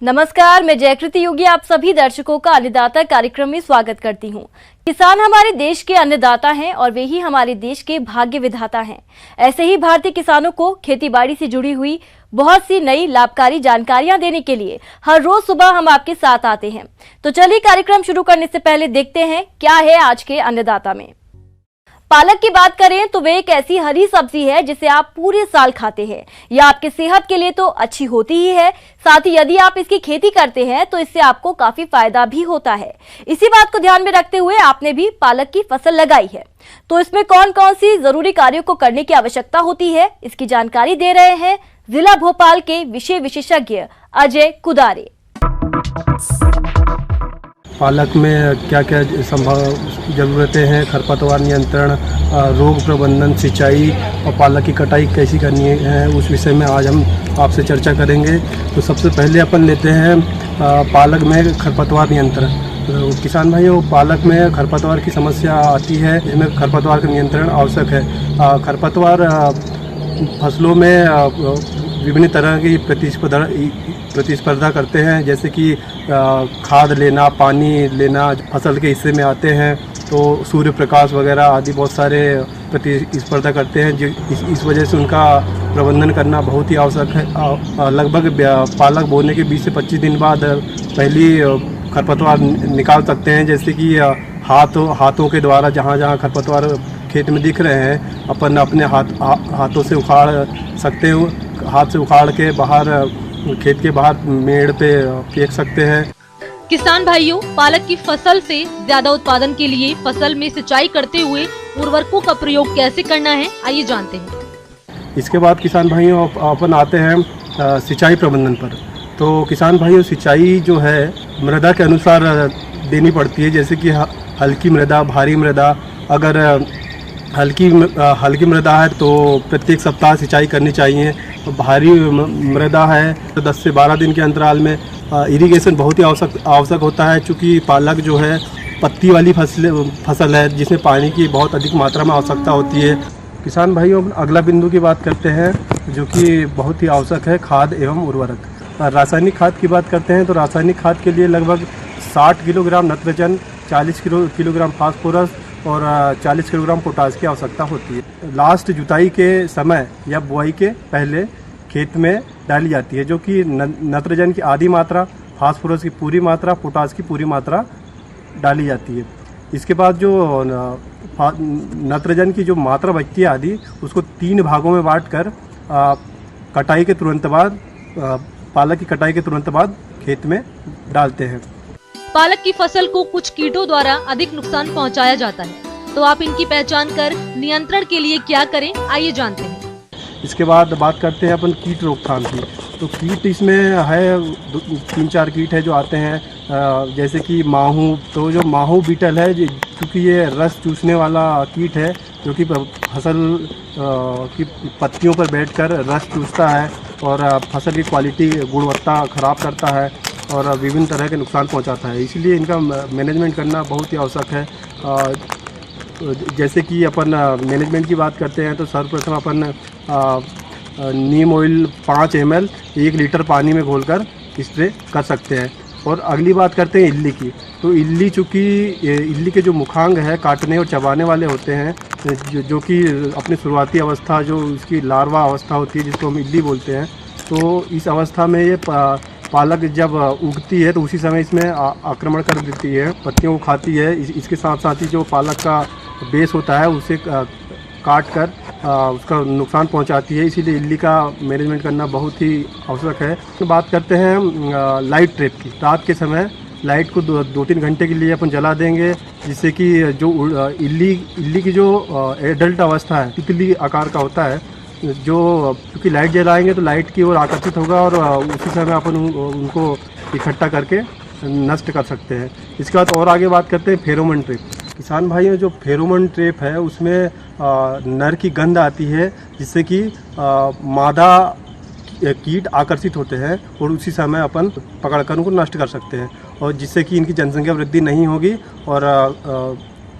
नमस्कार, मैं जयकृति योगी आप सभी दर्शकों का अन्नदाता कार्यक्रम में स्वागत करती हूं। किसान हमारे देश के अन्नदाता हैं और वे ही हमारे देश के भाग्य विधाता हैं। ऐसे ही भारतीय किसानों को खेतीबाड़ी से जुड़ी हुई बहुत सी नई लाभकारी जानकारियां देने के लिए हर रोज सुबह हम आपके साथ आते हैं। तो चलिए कार्यक्रम शुरू करने से पहले देखते हैं क्या है आज के अन्नदाता में। पालक की बात करें तो वे एक ऐसी हरी सब्जी है जिसे आप पूरे साल खाते हैं। यह आपके सेहत के लिए तो अच्छी होती ही है, साथ ही यदि आप इसकी खेती करते हैं तो इससे आपको काफी फायदा भी होता है। इसी बात को ध्यान में रखते हुए आपने भी पालक की फसल लगाई है, तो इसमें कौन कौन सी जरूरी कार्यों को करने की आवश्यकता होती है, इसकी जानकारी दे रहे हैं जिला भोपाल के विषय विशेषज्ञ अजय कुदारे। पालक में क्या क्या संभव ज़रूरतें हैं, खरपतवार नियंत्रण, रोग प्रबंधन, सिंचाई और पालक की कटाई कैसी करनी है, उस विषय में आज हम आपसे चर्चा करेंगे। तो सबसे पहले अपन लेते हैं पालक में खरपतवार नियंत्रण। तो किसान भाइयों, पालक में खरपतवार की समस्या आती है, जिसमें खरपतवार का नियंत्रण आवश्यक है। खरपतवार फसलों में विभिन्न तरह की प्रतिस्पर्धा करते हैं, जैसे कि खाद लेना, पानी लेना, फसल के हिस्से में आते हैं तो सूर्य प्रकाश वगैरह आदि बहुत सारे प्रतिस्पर्धा करते हैं। इस वजह से उनका प्रबंधन करना बहुत ही आवश्यक है। लगभग पालक बोने के 20 से 25 दिन बाद पहली खरपतवार निकाल सकते हैं, जैसे कि हाथों के द्वारा जहाँ जहाँ खरपतवार खेत में दिख रहे हैं अपन अपने हाथों से उखाड़ सकते हैं। हाथ से उखाड़ के बाहर खेत के बाहर मेड़ पे फेंक सकते हैं। किसान भाइयों, पालक की फसल से ज्यादा उत्पादन के लिए फसल में सिंचाई करते हुए उर्वरकों का प्रयोग कैसे करना है, आइए जानते हैं। इसके बाद किसान भाइयों अपन आते हैं सिंचाई प्रबंधन पर। तो किसान भाइयों, सिंचाई जो है मृदा के अनुसार देनी पड़ती है, जैसे कि हल्की मृदा, भारी मृदा। अगर हल्की मृदा है तो प्रत्येक सप्ताह सिंचाई करनी चाहिए। भारी मृदा है तो 10 से 12 दिन के अंतराल में इरिगेशन बहुत ही आवश्यक होता है, चूँकि पालक जो है पत्ती वाली फसल है जिसमें पानी की बहुत अधिक मात्रा में आवश्यकता होती है। किसान भाइयों, अगला बिंदु की बात करते हैं जो कि बहुत ही आवश्यक है, खाद एवं उर्वरक। रासायनिक खाद की बात करते हैं तो रासायनिक खाद के लिए लगभग 60 किलोग्राम नाइट्रोजन, 40 किलोग्राम फास्फोरस और 40 किलोग्राम पोटाश की आवश्यकता होती है। लास्ट जुताई के समय या बुआई के पहले खेत में डाली जाती है, जो कि नाइट्रोजन की आधी मात्रा, फास्फोरस की पूरी मात्रा, पोटाश की पूरी मात्रा डाली जाती है। इसके बाद जो नाइट्रोजन की जो मात्रा बचती है आधी, उसको 3 भागों में बांटकर कटाई के तुरंत बाद, पालक की कटाई के तुरंत बाद खेत में डालते हैं। पालक की फसल को कुछ कीटों द्वारा अधिक नुकसान पहुंचाया जाता है, तो आप इनकी पहचान कर नियंत्रण के लिए क्या करें, आइए जानते हैं। इसके बाद बात करते हैं अपन कीट रोकथाम की। तो कीट इसमें है 3-4 कीट है जो आते हैं, जैसे कि माहू। तो जो माहू बीटल है, क्योंकि ये रस चूसने वाला कीट है जो कि फसल की पत्तियों पर बैठकर रस चूसता है और फसल की क्वालिटी, गुणवत्ता खराब करता है और विभिन्न तरह के नुकसान पहुंचाता है। इसलिए इनका मैनेजमेंट करना बहुत ही आवश्यक है। जैसे कि अपन मैनेजमेंट की बात करते हैं तो सर्वप्रथम अपन नीम ऑयल 5 ml 1 लीटर पानी में घोलकर स्प्रे कर सकते हैं। और अगली बात करते हैं इल्ली की। तो इल्ली, चूँकि इल्ली के जो मुखांग है काटने और चबाने वाले होते हैं, जो कि अपनी शुरुआती अवस्था, जो इसकी लार्वा अवस्था होती है जिसको हम इल्ली बोलते हैं, तो इस अवस्था में ये पालक जब उगती है तो उसी समय इसमें आक्रमण कर देती है, पत्तियों को खाती है। इसके साथ साथ ही जो पालक का बेस होता है उसे काट कर उसका नुकसान पहुंचाती है। इसीलिए इल्ली का मैनेजमेंट करना बहुत ही आवश्यक है। तो बात करते हैं लाइट ट्रैप की। रात के समय लाइट को 2-3 घंटे के लिए अपन जला देंगे, जिससे कि जो इल्ली की जो एडल्ट अवस्था है, तितली आकार का होता है, जो क्योंकि लाइट जलाएंगे तो लाइट की ओर आकर्षित होगा और उसी समय अपन उनको इकट्ठा करके नष्ट कर सकते हैं। इसके बाद और आगे बात करते हैं फेरोमोन ट्रैप। किसान भाइयों, जो फेरोमोन ट्रैप है उसमें नर की गंध आती है, जिससे कि मादा कीट आकर्षित होते हैं और उसी समय अपन पकड़कर उनको नष्ट कर सकते हैं, और जिससे कि इनकी जनसंख्या वृद्धि नहीं होगी और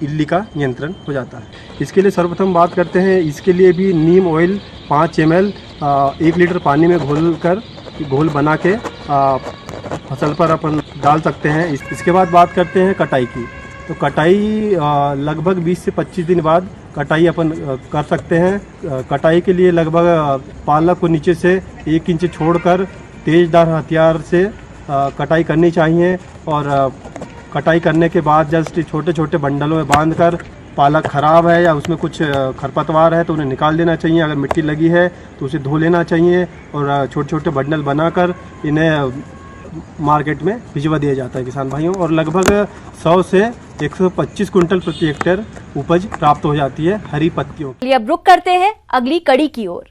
इल्ली का नियंत्रण हो जाता है। इसके लिए सर्वप्रथम बात करते हैं, इसके लिए भी नीम ऑयल 5 ml 1 लीटर पानी में घोल बना के फसल पर अपन डाल सकते हैं। इसके बाद बात करते हैं कटाई की। तो कटाई लगभग 20 से 25 दिन बाद कटाई अपन कर सकते हैं। कटाई के लिए लगभग पालक को नीचे से 1 इंच छोड़कर तेज़धार हथियार से कटाई करनी चाहिए और कटाई करने के बाद जस्ट छोटे छोटे बंडलों में बांधकर पालक ख़राब है या उसमें कुछ खरपतवार है तो उन्हें निकाल देना चाहिए। अगर मिट्टी लगी है तो उसे धो लेना चाहिए और छोटे छोटे बंडल बनाकर इन्हें मार्केट में भिजवा दिया जाता है किसान भाइयों। और लगभग 100 से 125 कुंटल प्रति हेक्टेयर उपज प्राप्त हो जाती है हरी पत्तियों की। अब रुक करते हैं अगली कड़ी की ओर।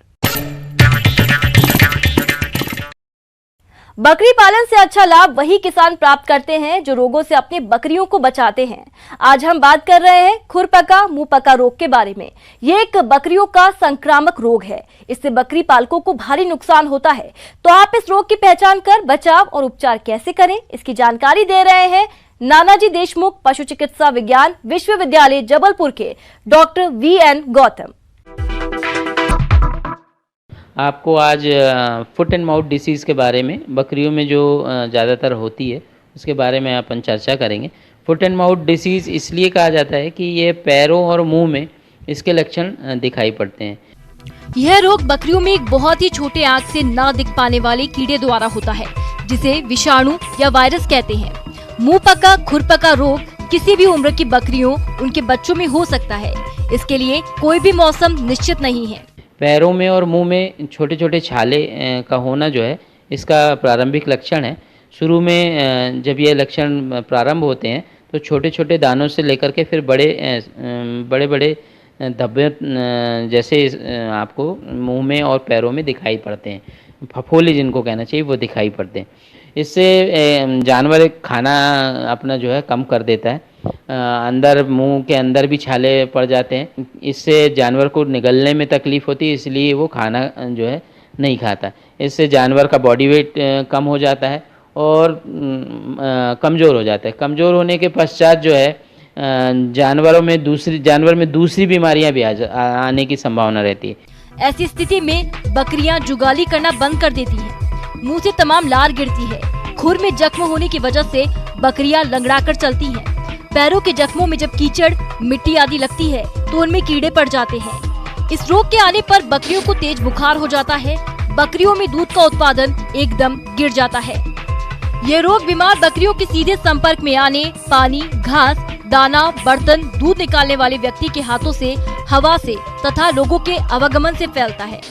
बकरी पालन से अच्छा लाभ वही किसान प्राप्त करते हैं जो रोगों से अपनी बकरियों को बचाते हैं। आज हम बात कर रहे हैं खुरपका मुंहपका रोग के बारे में। ये एक बकरियों का संक्रामक रोग है। इससे बकरी पालकों को भारी नुकसान होता है। तो आप इस रोग की पहचान कर बचाव और उपचार कैसे करें, इसकी जानकारी दे रहे हैं नानाजी देशमुख पशु चिकित्सा विज्ञान विश्वविद्यालय जबलपुर के डॉक्टर VN गौतम। आपको आज फुट एंड माउथ डिसीज़ के बारे में, बकरियों में जो ज़्यादातर होती है उसके बारे में अपन चर्चा करेंगे। फुट एंड माउथ डिसीज़ इसलिए कहा जाता है कि ये पैरों और मुंह में इसके लक्षण दिखाई पड़ते हैं। यह रोग बकरियों में एक बहुत ही छोटे आंख से न दिख पाने वाले कीड़े द्वारा होता है जिसे विषाणु या वायरस कहते हैं। मुंहपका खुरपका रोग किसी भी उम्र की बकरियों, उनके बच्चों में हो सकता है। इसके लिए कोई भी मौसम निश्चित नहीं है। पैरों में और मुंह में छोटे छोटे छाले का होना जो है इसका प्रारंभिक लक्षण है। शुरू में जब ये लक्षण प्रारंभ होते हैं तो छोटे छोटे दानों से लेकर के फिर बड़े बड़े धब्बे जैसे आपको मुंह में और पैरों में दिखाई पड़ते हैं। फफोले जिनको कहना चाहिए वो दिखाई पड़ते हैं। इससे जानवर खाना अपना जो है कम कर देता है। अंदर मुंह के अंदर भी छाले पड़ जाते हैं। इससे जानवर को निगलने में तकलीफ़ होती है, इसलिए वो खाना जो है नहीं खाता। इससे जानवर का बॉडी वेट कम हो जाता है और कमज़ोर हो जाता है। कमज़ोर होने के पश्चात जो है जानवर में दूसरी बीमारियां भी आने की संभावना रहती है। ऐसी स्थिति में बकरियां जुगाली करना बंद कर देती हैं। मुंह से तमाम लार गिरती है। खुर में जख्म होने की वजह से बकरियां लंगड़ाकर चलती हैं। पैरों के जख्मों में जब कीचड़, मिट्टी आदि लगती है तो उनमें कीड़े पड़ जाते हैं। इस रोग के आने पर बकरियों को तेज बुखार हो जाता है। बकरियों में दूध का उत्पादन एकदम गिर जाता है। ये रोग बीमार बकरियों के सीधे संपर्क में आने, पानी, घास, दाना, बर्तन, दूध निकालने वाले व्यक्ति के हाथों से, हवा से तथा लोगों के आवागमन से फैलता है।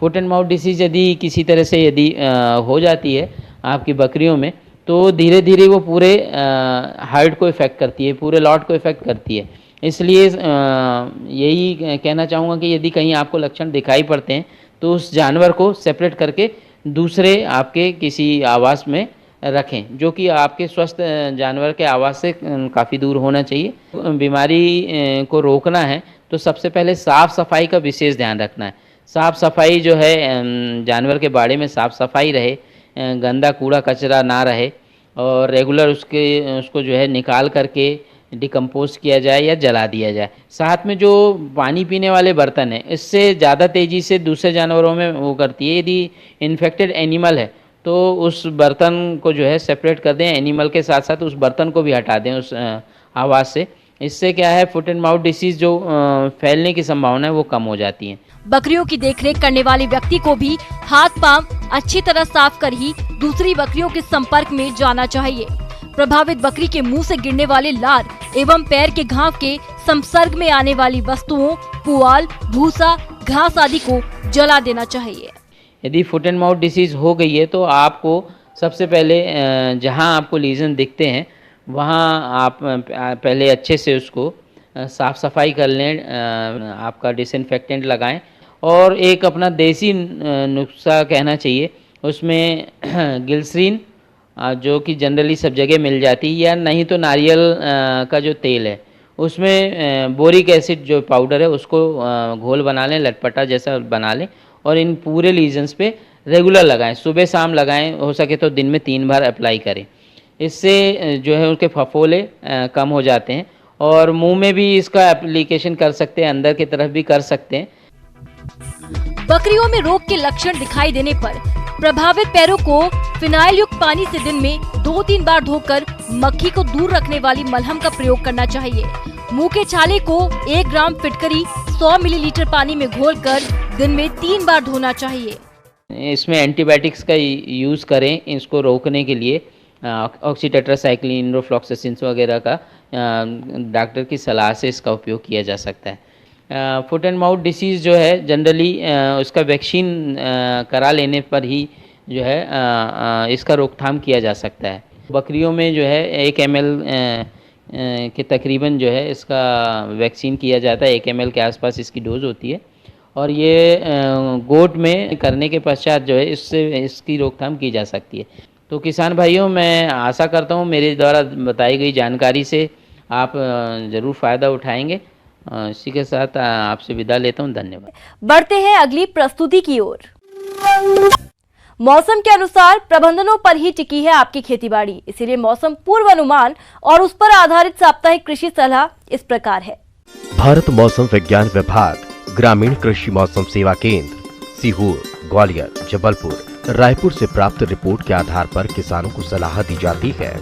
फुट एंड माउथ डिसीज यदि किसी तरह से हो जाती है आपकी बकरियों में तो धीरे धीरे वो पूरे हर्ड को इफ़ेक्ट करती है, पूरे लॉट को इफ़ेक्ट करती है। इसलिए यही कहना चाहूँगा कि यदि कहीं आपको लक्षण दिखाई पड़ते हैं तो उस जानवर को सेपरेट करके दूसरे आपके किसी आवास में रखें, जो कि आपके स्वस्थ जानवर के आवास से काफ़ी दूर होना चाहिए। बीमारी को रोकना है तो सबसे पहले साफ़ सफाई का विशेष ध्यान रखना है। साफ़ सफाई जो है, जानवर के बाड़े में साफ़ सफाई रहे, गंदा कूड़ा कचरा ना रहे और रेगुलर उसको जो है निकाल करके डिकम्पोज किया जाए या जला दिया जाए। साथ में जो पानी पीने वाले बर्तन हैं इससे ज़्यादा तेज़ी से दूसरे जानवरों में वो करती है। यदि इन्फेक्टेड एनिमल है तो उस बर्तन को जो है सेपरेट कर दें, एनिमल के साथ साथ उस बर्तन को भी हटा दें उस आवाज़ से। इससे क्या है, फुट एंड माउथ डिसीज़ जो फैलने की संभावना है वो कम हो जाती है। बकरियों की देखरेख करने वाले व्यक्ति को भी हाथ पांव अच्छी तरह साफ कर ही दूसरी बकरियों के संपर्क में जाना चाहिए। प्रभावित बकरी के मुंह से गिरने वाले लार एवं पैर के घाव के संसर्ग में आने वाली वस्तुओं, पुआल, भूसा, घास आदि को जला देना चाहिए। यदि फुट एंड माउथ डिसीज़ हो गई है तो आपको सबसे पहले जहां आपको लीजन दिखते हैं वहां आप पहले अच्छे से उसको साफ़ सफाई कर लें, आपका डिसइंफेक्टेंट लगाएं और एक अपना देसी नुस्खा कहना चाहिए, उसमें ग्लिसरीन जो कि जनरली सब जगह मिल जाती है, या नहीं तो नारियल का जो तेल है उसमें बोरिक एसिड जो पाउडर है उसको घोल बना लें, लटपटा जैसा बना लें और इन पूरे लीजन्स पे रेगुलर लगाएं, सुबह शाम लगाएं, हो सके तो दिन में 3 बार अप्लाई करें। इससे जो है उनके फफोले कम हो जाते हैं और मुंह में भी इसका एप्लीकेशन कर सकते हैं, अंदर की तरफ भी कर सकते हैं। बकरियों में रोग के लक्षण दिखाई देने पर प्रभावित पैरों को फिनाइल युक्त पानी से दिन में 2-3 बार धोकर मक्खी को दूर रखने वाली मलहम का प्रयोग करना चाहिए। मुंह के छाले को 1 ग्राम फिटकरी 100 मिलीलीटर पानी में घोलकर दिन में 3 बार धोना चाहिए। इसमें एंटीबायोटिक्स का यूज़ करें इसको रोकने के लिए। ऑक्सीटेट्रासाइक्लिन, इंडोफ्लॉक्सासिन वगैरह का डॉक्टर की सलाह से इसका उपयोग किया जा सकता है। फुट एंड माउथ डिसीज़ जो है जनरली उसका वैक्सीन करा लेने पर ही जो है इसका रोकथाम किया जा सकता है। बकरियों में जो है 1 ml के तकरीबन जो है इसका वैक्सीन किया जाता है। 1 ml के आसपास इसकी डोज होती है और ये गोट में करने के पश्चात जो है इसकी रोकथाम की जा सकती है। तो किसान भाइयों, मैं आशा करता हूँ मेरे द्वारा बताई गई जानकारी से आप ज़रूर फ़ायदा उठाएंगे। इसी के साथ आपसे विदा लेता हूँ। धन्यवाद। बढ़ते हैं अगली प्रस्तुति की ओर। मौसम के अनुसार प्रबंधनों पर ही टिकी है आपकी खेतीबाड़ी, इसीलिए मौसम पूर्वानुमान और उस पर आधारित साप्ताहिक कृषि सलाह इस प्रकार है। भारत मौसम विज्ञान विभाग, ग्रामीण कृषि मौसम सेवा केंद्र, सीहोर, ग्वालियर, जबलपुर, रायपुर से प्राप्त रिपोर्ट के आधार पर किसानों को सलाह दी जाती है।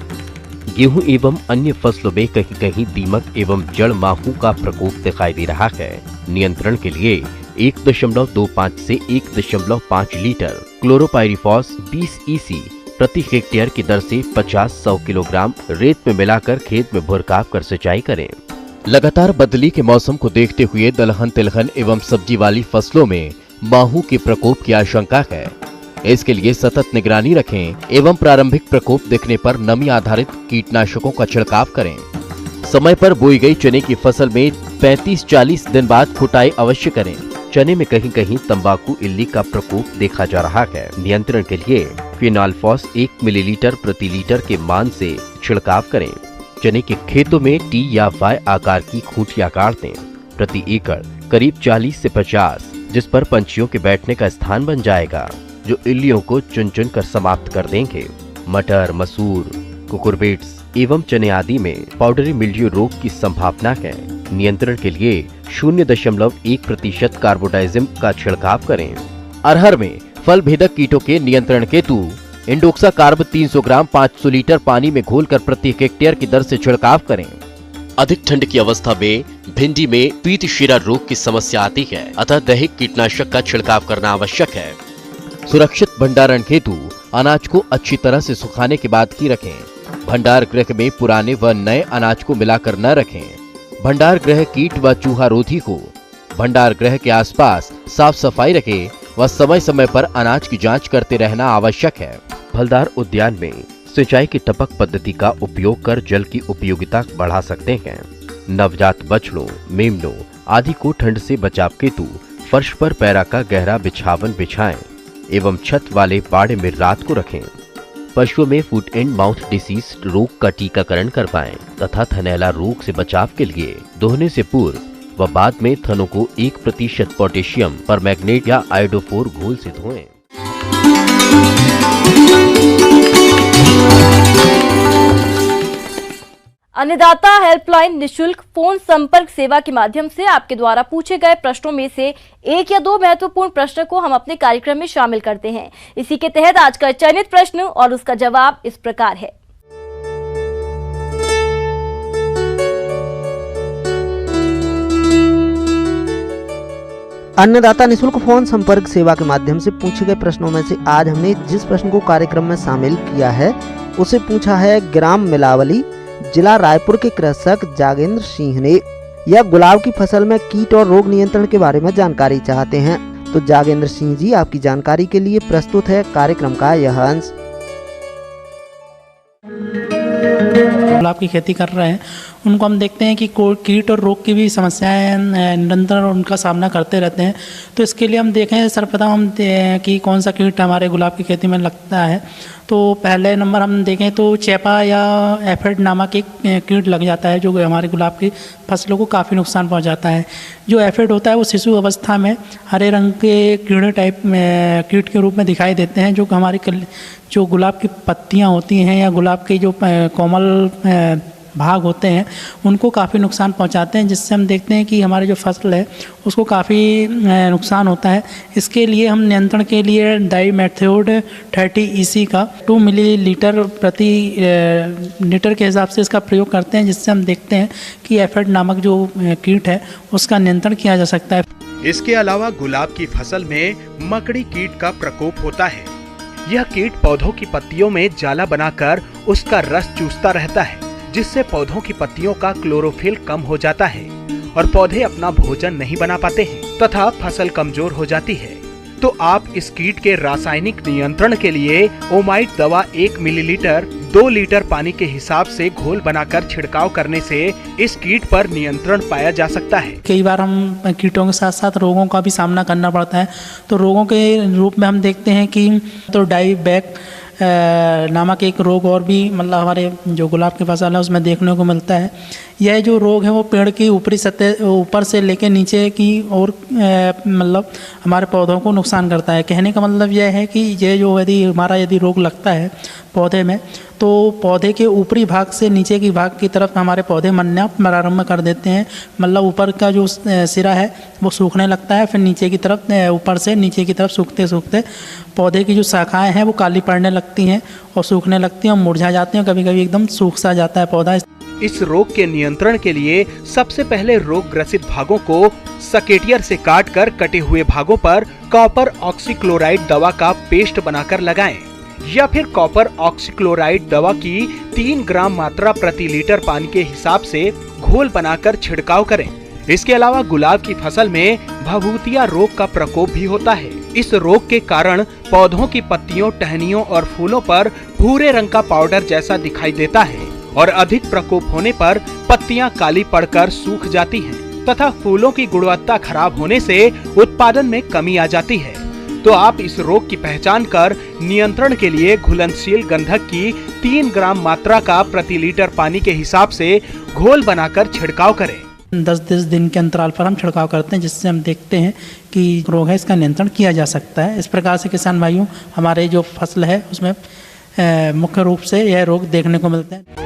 गेहूं एवं अन्य फसलों में कहीं कहीं दीमक एवं जड़ माहू का प्रकोप दिखाई दे रहा है। नियंत्रण के लिए 1.25 से 1.5 लीटर क्लोरोपाइरिफॉस 20 EC प्रति हेक्टेयर की दर से 50-100 किलोग्राम रेत में मिलाकर खेत में भुरकाव कर सिंचाई करें। लगातार बदली के मौसम को देखते हुए दलहन, तिलहन एवं सब्जी वाली फसलों में माहू के प्रकोप की आशंका है। इसके लिए सतत निगरानी रखें एवं प्रारंभिक प्रकोप दिखने पर नमी आधारित कीटनाशकों का छिड़काव करें। समय पर बोई गई चने की फसल में 35-40 दिन बाद खुटाई अवश्य करें। चने में कहीं कहीं तंबाकू इल्ली का प्रकोप देखा जा रहा है। नियंत्रण के लिए फिनाल्फॉस 1 मिलीलीटर प्रति लीटर के मान से छिड़काव करें। चने के खेतों में T या Y आकार की खूंटियां गाड़ दें। प्रति एकड़ करीब 40 से 50, जिस पर पंछियों के बैठने का स्थान बन जाएगा, जो इल्लियों को चुन चुन कर समाप्त कर देंगे। मटर, मसूर, कुकुरबिट्स एवं चने आदि में पाउडरी मिल्ड्यू रोग की संभावना है। नियंत्रण के लिए 0.1% कार्बोडाइजिम का छिड़काव करें। अरहर में फल भेदक कीटों के नियंत्रण हेतु इंडोक्सा कार्ब 300 ग्राम 500 लीटर पानी में घोलकर प्रति हेक्टेयर की दर से छिड़काव करें। अधिक ठंड की अवस्था में भिंडी में पीत शिरा रोग की समस्या आती है, अतः दैहिक कीटनाशक का छिड़काव करना आवश्यक है। सुरक्षित भंडारण हेतु अनाज को अच्छी तरह से सुखाने के बाद ही रखें। भंडार गृह में पुराने व नए अनाज को मिलाकर न रखें। भंडार गृह कीट व चूहा रोधी हो। भंडार गृह के आसपास साफ सफाई रखें व समय समय पर अनाज की जांच करते रहना आवश्यक है। फलदार उद्यान में सिंचाई की टपक पद्धति का उपयोग कर जल की उपयोगिता बढ़ा सकते हैं। नवजात बछड़ों, मेमनों आदि को ठंड से बचाव हेतु फर्श पर पैरा का गहरा बिछावन बिछाएं एवं छत वाले बाड़े में रात को रखें। पशुओं में फुट एंड माउथ डिसीज रोग का टीकाकरण करवाएं तथा थनैला रोग से बचाव के लिए दोहने से पूर्व व बाद में थनों को 1% पोटेशियम परमैंगनेट या आयोडोफोर घोल से धोएं। अन्नदाता हेल्पलाइन निशुल्क फोन संपर्क सेवा के माध्यम से आपके द्वारा पूछे गए प्रश्नों में से 1 या 2 महत्वपूर्ण प्रश्न को हम अपने कार्यक्रम में शामिल करते हैं। इसी के तहत आज का चयनित प्रश्न और उसका जवाब इस प्रकार है। अन्नदाता निशुल्क फोन संपर्क सेवा के माध्यम से पूछे गए प्रश्नों में से आज हमने जिस प्रश्न को कार्यक्रम में शामिल किया है उसे पूछा है ग्राम मिलावली, जिला रायपुर के कृषक जागेंद्र सिंह ने। यह गुलाब की फसल में कीट और रोग नियंत्रण के बारे में जानकारी चाहते हैं। तो जागेंद्र सिंह जी, आपकी जानकारी के लिए प्रस्तुत है कार्यक्रम का यह अंश। गुलाब की खेती कर रहे हैं, उनको हम देखते हैं कि कीट और रोग की भी समस्याएं निरंतर उनका सामना करते रहते हैं। तो इसके लिए हम देखें सर्वप्रथम हम कि कौन सा कीट हमारे गुलाब की खेती में लगता है। तो पहले नंबर हम देखें तो चेपा या एफिड नामक एक कीट लग जाता है जो हमारे गुलाब की फसलों को काफ़ी नुकसान पहुंचाता है। जो एफिड होता है वो शिशु अवस्था में हरे रंग के कीड़े टाइप में कीट के रूप में दिखाई देते हैं, जो हमारी जो गुलाब की पत्तियां होती हैं या गुलाब की जो कोमल भाग होते हैं उनको काफ़ी नुकसान पहुंचाते हैं, जिससे हम देखते हैं कि हमारी जो फसल है उसको काफ़ी नुकसान होता है। इसके लिए हम नियंत्रण के लिए डाइमेथोड 30 EC का 2 मिलीलीटर प्रति लीटर के हिसाब से इसका प्रयोग करते हैं, जिससे हम देखते हैं कि एफिड नामक जो कीट है उसका नियंत्रण किया जा सकता है। इसके अलावा गुलाब की फसल में मकड़ी कीट का प्रकोप होता है। यह कीट पौधों की पत्तियों में जाला बनाकर उसका रस चूसता रहता है, जिससे पौधों की पत्तियों का क्लोरोफिल कम हो जाता है और पौधे अपना भोजन नहीं बना पाते हैं तथा फसल कमजोर हो जाती है। तो आप इस कीट के रासायनिक नियंत्रण के लिए ओमाइट दवा 1 मिलीलीटर 2 लीटर पानी के हिसाब से घोल बनाकर छिड़काव करने से इस कीट पर नियंत्रण पाया जा सकता है। कई बार हम कीटों के साथ साथ रोगों का भी सामना करना पड़ता है, तो रोगों के रूप में हम देखते हैं कि तो डाईबैक नामक एक रोग और भी मतलब हमारे जो गुलाब की फसल है उसमें देखने को मिलता है। यह जो रोग है वो पेड़ की ऊपरी सतह ऊपर से लेकर नीचे की और मतलब हमारे पौधों को नुकसान करता है। कहने का मतलब यह है कि ये जो यदि रोग लगता है पौधे में, तो पौधे के ऊपरी भाग से नीचे की भाग की तरफ हमारे पौधे मरना प्रारंभ कर देते हैं। मतलब ऊपर का जो सिरा है वो सूखने लगता है, फिर नीचे की तरफ ऊपर से नीचे की तरफ सूखते सूखते पौधे की जो शाखाएं हैं वो काली पड़ने लगती हैं और सूखने लगती हैं और मुरझा जाती हैं, कभी कभी एकदम सूख सा जाता है पौधा। इस रोग के नियंत्रण के लिए सबसे पहले रोग ग्रसित भागों को सकेटियर से काटकर कटे हुए भागों पर कॉपर ऑक्सीक्लोराइड दवा का पेस्ट बनाकर लगाएं, या फिर कॉपर ऑक्सीक्लोराइड दवा की 3 ग्राम मात्रा प्रति लीटर पानी के हिसाब से घोल बनाकर छिड़काव करें। इसके अलावा गुलाब की फसल में भभूतिया रोग का प्रकोप भी होता है। इस रोग के कारण पौधों की पत्तियों, टहनियों और फूलों पर भूरे रंग का पाउडर जैसा दिखाई देता है और अधिक प्रकोप होने पर पत्तियां काली पड़कर सूख जाती हैं तथा फूलों की गुणवत्ता खराब होने से उत्पादन में कमी आ जाती है। तो आप इस रोग की पहचान कर नियंत्रण के लिए घुलनशील गंधक की 3 ग्राम मात्रा का प्रति लीटर पानी के हिसाब से घोल बनाकर छिड़काव करें। 10-10 दिन के अंतराल पर हम छिड़काव करते हैं, जिससे हम देखते हैं कि रोग है इसका नियंत्रण किया जा सकता है। इस प्रकार से किसान भाइयों हमारे जो फसल है उसमें मुख्य रूप से यह रोग देखने को मिलते हैं।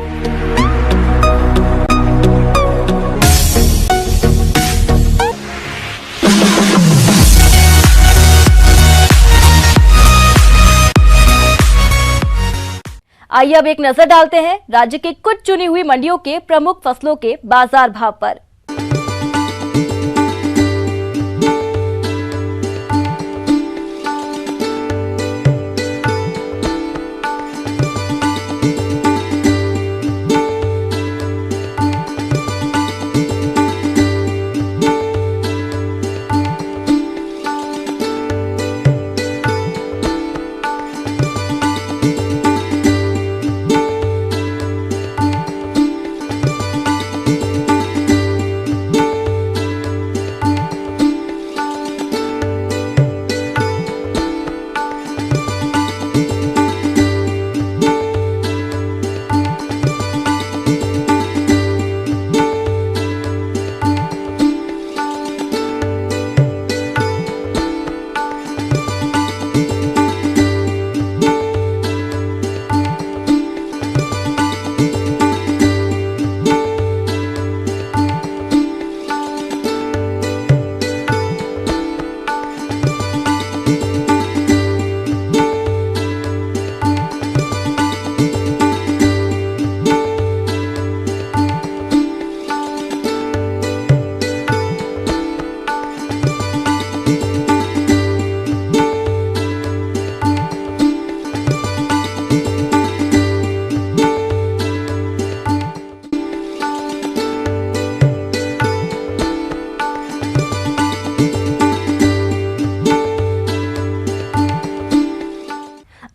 आइए अब एक नजर डालते हैं राज्य की कुछ चुनी हुई मंडियों के प्रमुख फसलों के बाजार भाव पर।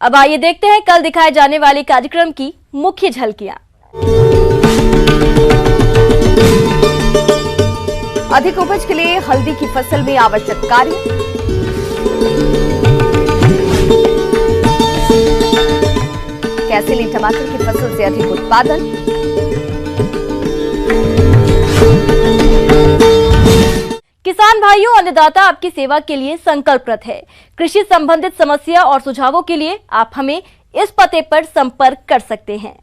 अब आइए देखते हैं कल दिखाए जाने वाले कार्यक्रम की मुख्य झलकियां। अधिक उपज के लिए हल्दी की फसल में आवश्यक कार्य, कैसे लें टमाटर की फसल से अधिक उत्पादन, किसान भाइयों, अन्नदाता आपकी सेवा के लिए संकल्परत है। कृषि संबंधित समस्या और सुझावों के लिए आप हमें इस पते पर संपर्क कर सकते हैं।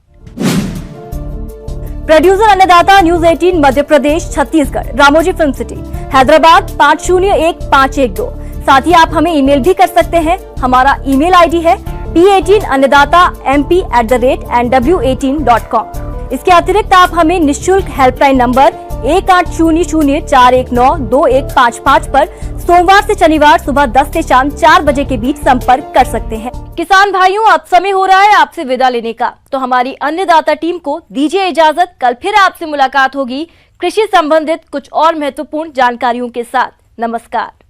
प्रोड्यूसर अन्नदाता news 18 Madhya Pradesh Chhattisgarh, Ramoji film city, Hyderabad 501512। साथ ही आप हमें ईमेल भी कर सकते हैं। हमारा ईमेल आईडी है p18annadatamp@nw18.com। इसके अतिरिक्त आप हमें निःशुल्क हेल्पलाइन नंबर 180041922155 पर सोमवार से शनिवार सुबह 10 से शाम 4 बजे के बीच संपर्क कर सकते हैं। किसान भाइयों, अब समय हो रहा है आपसे विदा लेने का, तो हमारी अन्नदाता टीम को दीजिए इजाजत। कल फिर आपसे मुलाकात होगी कृषि संबंधित कुछ और महत्वपूर्ण जानकारियों के साथ। नमस्कार।